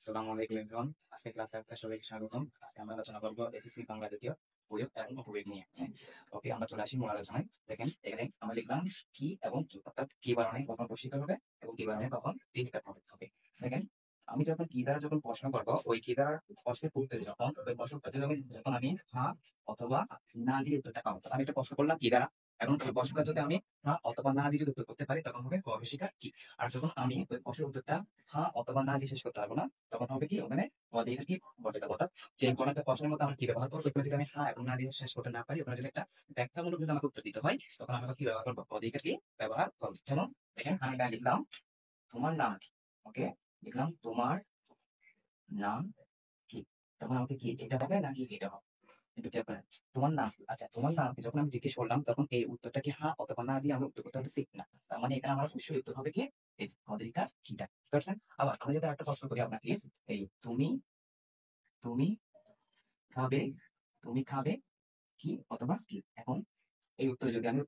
আসসালামু আলাইকুম এভরিওয়ান। আজকে ক্লাসে আপনাদের সবাইকে স্বাগতম। আজকে আমরা আলোচনা করব এসএসসি বাংলা জাতীয় প্রয়োগ এবং উপযোগ নিয়ে। ওকে, আমরা চলে আসি মূল আলোচনায়। দেখেন এখানে আমরা লিখলাম কি এবং কি, অর্থাৎ কি বানানে কখন রসিকার হবে এবং কি বানানে কখন দীর্ঘিকার হবে। ওকে, দেখেন আমি যখন কি দ্বারা যখন প্রশ্ন করবো, ওই কি দ্বারা প্রশ্নের উত্তরে যখন ওই প্রশ্নটা যখন আমি হ্যাঁ অথবা না দিয়ে উত্তরটা পাবো। আমি একটা প্রশ্ন করলাম কি দ্বারা, এখন ওই প্রশ্নটা যদি আমি হ্যাঁ অথবা না দিয়ে যদি উত্তর করতে পারি তখন হবে রসিকার কি। আর যখন আমি ওই প্রশ্নের উত্তরটা হ্যাঁ অথবা না দিয়ে শেষ করতে পারবো না, তখন হবে কি ওখানে অধিকার কি ঘটে যাবো। অর্থাৎ যে কোনো একটা প্রশ্নের মধ্যে আমরা কি ব্যবহার করবো, ওখানে যদি আমি হ্যাঁ এবং না দিয়ে শেষ করতে না পারি, ওখানে যদি একটা ব্যাখ্যামূলক যদি আমাকে উত্তর দিতে হয়, তখন আমরা কি ব্যবহার করবো, অধিকার কি ব্যবহার করবো। যেমন দেখেন আমি এটা লিখলাম তোমার নাম কি। ওকে, লিখলাম তোমার নাম কি, তখন আমাকে কি এটা হবে নাকি এটা হবে একটু খেয়াল করেন। তোমার নাম কি? আচ্ছা, তোমার নাম কি যখন আমি জিজ্ঞেস করলাম, তখন এই উত্তরটা কি হ্যাঁ অথবা না দিয়ে আমি উত্তর করতে পারতেছি না। তার মানে এখানে আমার অবশ্যই উত্তর হবে কি এই অধিকার কিটা, বুঝতে পারছেন? আবার আমি যদি একটা প্রশ্ন করি আপনাকে, এই তুমি তুমি খাবে, তুমি খাবে কি অথবা কি। এখন এই উত্তরে যদি আমি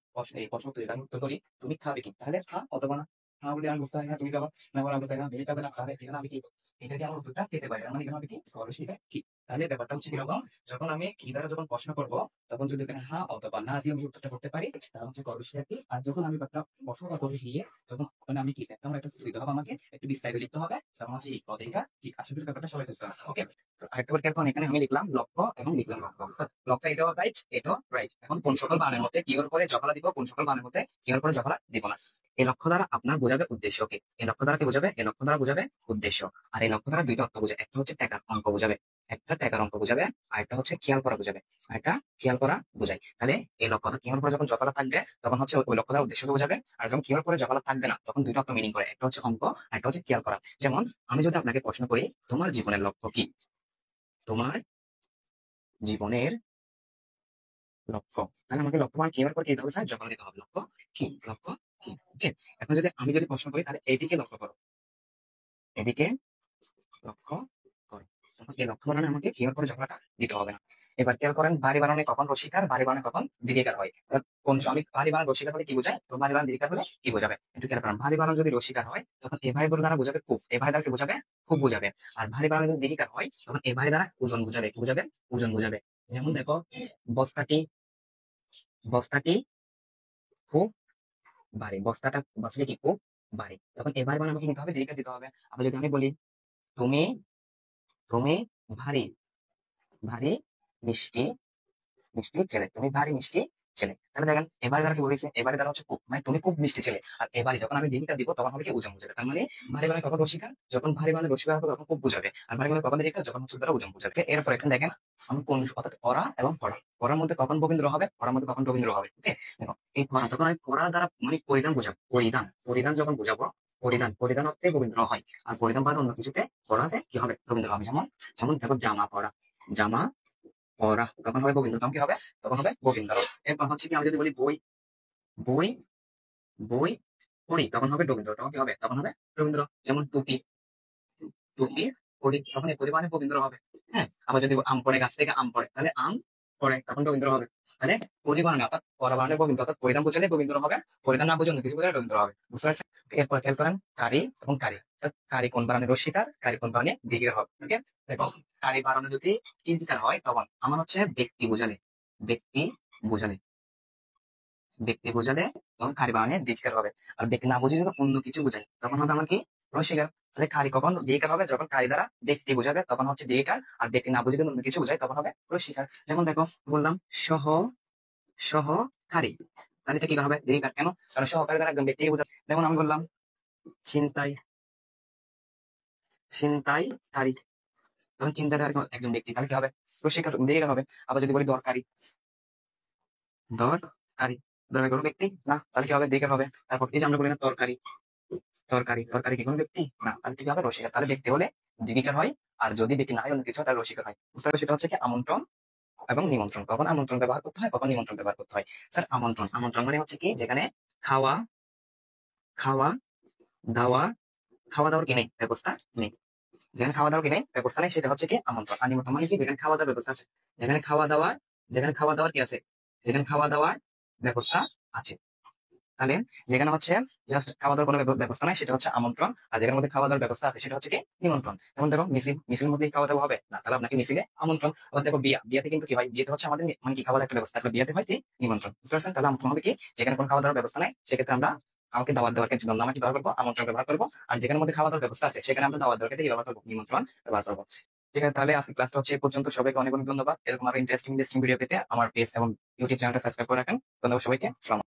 এই প্রশ্ন উত্তরে যদি আমি উত্তর করি তুমি খাবে কি, তাহলে হ্যাঁ অথবা না। হ্যাঁ বলে আমি বুঝতে পারি হ্যাঁ তুমি খাবা, না বলে আমি বুঝতে পারি না তুমি খাবে না খাবে, এখানে আমি কি এটা দিয়ে আমার উত্তরটা পেতে পারি। মানে এখানে আমি কি খরচটা কি। তাহলে ব্যাপারটা হচ্ছে কিরকম, যখন আমি কি দ্বারা যখন প্রশ্ন করব, তখন যদি এখানে হ্যাঁ অথবা না দিয়ে আমি উত্তরটা করতে পারি, তাহলে হচ্ছে খরচটা কি। আর যখন আমি একটা প্রশ্নটা করি দিয়ে যখন ওখানে আমি কি তেমন একটা উত্তর দিতে হবে, আমাকে একটু বিস্তারিত লিখতে হবে, তখন হচ্ছে এই পদেরটা কি আসলে ব্যাপারটা সবাই বুঝতে পারছে। ওকে, আরেকবার এখন এখানে আমি লিখলাম লক্ষ্য এবং লিখলাম লক্ষ্য। লক্ষ্য এটাও রাইট, এটাও রাইট। এখন কোন সকল বানের মধ্যে কি এর পরে জফলা দিব, কোন সকল বানের মধ্যে কি এর পরে জফলা দিব না। এই লক্ষ্য দ্বারা আপনার বোঝাবে উদ্দেশ্য। ওকে, এই লক্ষ্য দ্বারা কি বোঝাবে, এই লক্ষ্য দ্বারা বোঝাবে উদ্দেশ্য। আর এই লক্ষ্য দ্বারা দুইটা অর্থ বোঝায়, একটা হচ্ছে টাকার অঙ্ক বোঝাবে, একটা টাকার অঙ্ক বোঝাবে, আর একটা হচ্ছে খেয়াল করা বোঝাবে, আর একটা খেয়াল করা বোঝায়। তাহলে এই লক্ষ্যটা কি এর পরে যখন জফলা থাকবে, তখন হচ্ছে ওই লক্ষ্য দ্বারা উদ্দেশ্যকে বোঝাবে। আর যখন কি এর পরে জফলা থাকবে না, তখন দুইটা অর্থ মিনিং করে, একটা হচ্ছে অঙ্ক আর একটা হচ্ছে খেয়াল করা। যেমন আমি যদি আপনাকে প্রশ্ন করি তোমার জীবনের লক্ষ্য কি, তোমার জীবনের লক্ষ্য, তাহলে আমাকে লক্ষ্য মান কি এর পর কি দিতে হবে স্যার, যখন দিতে হবে লক্ষ্য কি, লক্ষ্য কি। ওকে, এখন যদি আমি যদি প্রশ্ন করি তাহলে এইদিকে লক্ষ্য করো, এদিকে লক্ষ্য করো, তখন এই লক্ষ্য বানানে আমাকে কি এর পরে ঝগড়াটা দিতে হবে না। এবার খেয়াল করেন বাড়ি বানানে কখন রসিকার, বাড়ি বানানে কখন দীর্ঘিকার হয়। কোন আমি বাড়ি বানান রসিকার হলে কি বোঝায়, তো বাড়ি বানান দীর্ঘিকার হলে কি বোঝাবে একটু খেয়াল করেন। ভারী বানান যদি রসিকার হয়, তখন এ ভাই বলে দ্বারা বোঝাবে খুব, এ ভাই দ্বারা কি বোঝাবে খুব বোঝাবে। আর ভারী বানান যদি দীর্ঘিকার হয়, তখন এ ভাই দ্বারা ওজন বোঝাবে, কি বোঝাবে ওজন বোঝাবে। যেমন দেখো বস্তাটি, বস্তাটি খুব ভারী, বস্তাটা বস্তাটা কি খুব ভারী, তখন এবার মানে আমাকে নিতে হবে দীর্ঘ দিতে হবে। আবার যদি আমি বলি তুমি, তুমি ভারী, ভারী মিষ্টি, মিষ্টি ছেলে, তুমি ভারী মিষ্টি ছেলে। তাহলে দেখেন এবারে দ্বারা কি বলেছে, এবারে দ্বারা হচ্ছে খুব, মানে তুমি খুব মিষ্টি ছেলে। আর এবারে যখন আমি দীর্ঘিকা দিব, তখন হবে কি ওজন বোঝাবে। তার মানে ভারী মানে কখন রসিকার, যখন ভারী মানে রসিকার হবে তখন খুব বোঝাবে। আর ভারী মানে কখন দীর্ঘিকা, যখন হচ্ছে দ্বারা ওজন বোঝাবে। এরপর এখানে দেখেন আমি কোন অর্থাৎ পড়া এবং পড়া, পড়ার মধ্যে কখন রবীন্দ্র হবে, পড়ার মধ্যে কখন রবীন্দ্র হবে। ওকে, দেখো এই পড়া তখন আমি পড়া দ্বারা মানে পরিধান বোঝাবো, পরিধান পরিধান যখন বোঝাবো, পরিধান পরিধান অর্থে রবীন্দ্র হয়। আর পরিধান বাদে অন্য কিছুতে পড়াতে কি হবে রবীন্দ্র হবে। যেমন যেমন দেখো জামা পড়া, জামা পড়া তখন হবে গোবিন্দ, তখন কি হবে, তখন হবে গোবিন্দ। এরপর হচ্ছে কি আমি যদি বলি বই, বই বই পড়ি, তখন হবে রবীন্দ্র, তখন কি হবে, তখন হবে রবীন্দ্র। যেমন টুপি, টুপি পড়ি, তখন এই পরিমাণে রবীন্দ্র হবে। হ্যাঁ, আবার যদি আম পড়ে গাছ থেকে আম পড়ে, তাহলে আম পড়ে তখন রবীন্দ্র হবে। তাহলে পরিমাণে অর্থাৎ পরমাণে গোবিন্দ, অর্থাৎ পরিধান বোঝালে রবীন্দ্র হবে, পরিধান না বুঝে অন্য কিছু বোঝালে রবীন্দ্র হবে, বুঝতে পারছেন? এরপর খেয়াল করেন কারি এবং কারি, অর্থাৎ কারি কোন বানানে রস্বীকার, কারি কোন বানানে দীর্ঘিকার হবে। ওকে, দেখো কারি বানানে যদি তিনকার হয়, তখন আমার হচ্ছে ব্যক্তি বোঝালে, ব্যক্তি বোঝালে, ব্যক্তি বোঝালে তখন কারি বানানে দীর্ঘিকার হবে। আর ব্যক্তি না বুঝে যদি অন্য কিছু বোঝায়, তখন হবে আমার কি রস্বীকার। তাহলে কারি কখন দীর্ঘিকার হবে, যখন কারি দ্বারা ব্যক্তি বোঝাবে তখন হচ্ছে দীর্ঘিকার, আর ব্যক্তি না বুঝে যদি অন্য কিছু বোঝায় তখন হবে রস্বীকার। যেমন দেখো বললাম সহ, সহকারী, তাহলে এটা কি হবে দীর্ঘিকার। কেন, কারণ সহকারী দ্বারা একদম ব্যক্তি বোঝায়। যেমন আমি বললাম ছিনতাই, ছিনতাইকারী, তখন চিন্তাধারী একজন ব্যক্তি, তাহলে কি হবে রস্বীকার দীর্ঘিকার হবে। আবার যদি বলি দরকারি, দরকারি, দরকারি কোনো ব্যক্তি না, তাহলে কি হবে দীর্ঘিকার হবে। তারপর এই যে আমরা বলি না তরকারি, তরকারি, তরকারি কি কোনো ব্যক্তি না, তাহলে কি হবে রসিকার। তাহলে ব্যক্তি হলে দীর্ঘিকার হয়, আর যদি ব্যক্তি না হয় অন্য কিছু হয়, তাহলে রসিকার হয়, বুঝতে পারবে? সেটা হচ্ছে কি আমন্ত্রণ এবং নিমন্ত্রণ, কখন আমন্ত্রণ ব্যবহার করতে হয়, কখন নিমন্ত্রণ ব্যবহার করতে হয়। স্যার আমন্ত্রণ, আমন্ত্রণ মানে হচ্ছে কি যেখানে খাওয়া, খাওয়া দাওয়া, খাওয়া দাওয়ার কি নেই ব্যবস্থা নেই, যেখানে খাওয়া দাওয়ার কি নেই ব্যবস্থা নেই, সেটা হচ্ছে কি আমন্ত্রণ। আর নিমন্ত্রণ মানে কি যেখানে খাওয়া দাওয়ার ব্যবস্থা আছে, যেখানে খাওয়া দাওয়ার, যেখানে খাওয়া দাওয়ার কি আছে, যেখানে খাওয়া দাওয়ার ব্যবস্থা আছে। তাহলে যেখানে হচ্ছে জাস্ট খাওয়া দাওয়ার কোনো ব্যবস্থা নাই সেটা হচ্ছে আমন্ত্রণ, আর যেখানের মধ্যে খাওয়া দাওয়ার ব্যবস্থা আছে সেটা হচ্ছে কি নিমন্ত্রণ। যেমন দেখো মিছিলের মধ্যে খাওয়া দাওয়া হবে না, তাহলে আপনাকে মিছিলে আমন্ত্রণ। আবার দেখো বিয়াতে কিন্তু কি হয়, বিয়েতে হচ্ছে আমাদের মানে কি খাওয়া দাওয়ার একটা ব্যবস্থা, তাহলে বিয়েতে হয় কি নিমন্ত্রণ। বুঝতে পারছেন? তাহলে আমন্ত্রণ হবে কি, যেখানে কোনো খাওয়া দাওয়ার ব্যবস্থা নাই সেক্ষেত্রে আমরা কাউকে দাওয়াত দেওয়ার ক্ষেত্রে নাম কি ব্যবহার করবো, আমন্ত্রণ ব্যবহার করবো। আর যেখানের মধ্যে খাওয়া দাওয়ার ব্যবস্থা আছে সেখানে আমরা দাওয়াত দেওয়ার ক্ষেত্রে কি ব্যবহার করবো, নিমন্ত্রণ ব্যবহার করবো। ঠিক আছে, তাহলে আজকে ক্লাসটা হচ্ছে এ পর্যন্ত। সবাইকে অনেক অনেক ধন্যবাদ। এরকম আরো ইন্টারেস্টিং ভিডিও পেতে আমার পেজ এবং ইউটিউব চ্যানেলটা সাবস্ক্রাইব করে রাখেন। ধন্যবাদ সবাইকে। আসসালাম।